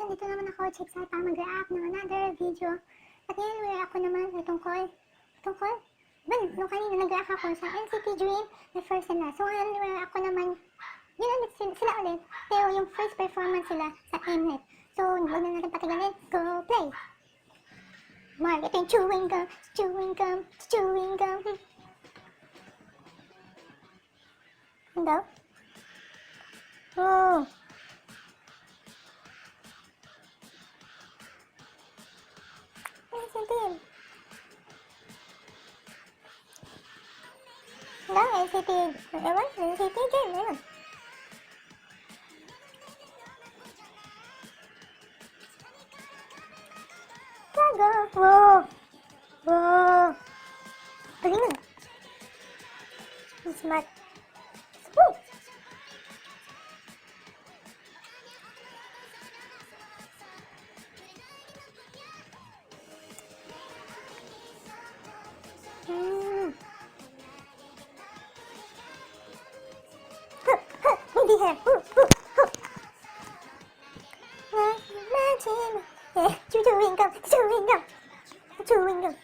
nandito naman ako, Chixay, para mag-react ng another video. At ngayon, react ko naman ay tungkol? Nung kanina nag-react ako sa NCT Dream na first na. So ngayon, react ko naman, yun ulit sila ulit, pero yung first performance sila sa Mnet. So, huwag na natin patagalin. Go play! Mark, ito yung chewing gum, chewing gum, chewing gum. Ano daw? Oh! NCT. Ano? NCT. Ewan? NCT Dream. Ewan. Gago! Wow! Wow! Galing nun. Smart. Woo! Hindi hair. Imagine. Chewing gum. Chewing gum. Chewing gum.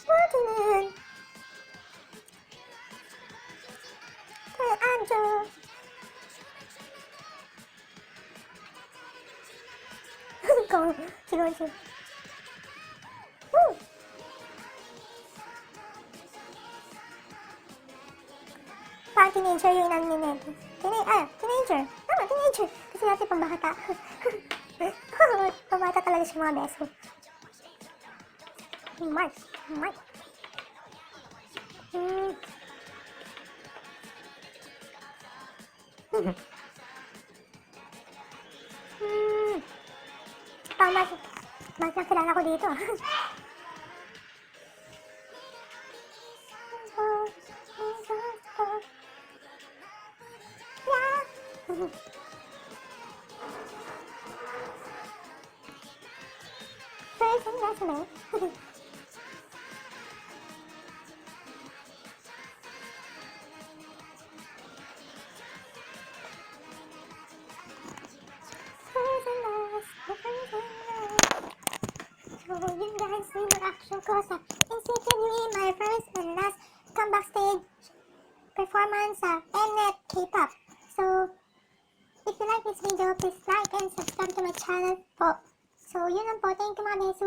Watermelon. Angel. Siguro siya. Woo! Parang teenager yung inano ni Ned. Teenager. Tama, teenager. Kasi natin pambata. Pambata talaga siya mga beso. Mark. Parang mas nakilala ko dito. First and last name. So yun guys, yung reaction ko sa NCT Dream, my first and last comeback stage performance sa Mnet K-pop. So, if you like this video, please like and subscribe to my channel po. So, yun lang po. Thank you mga beso.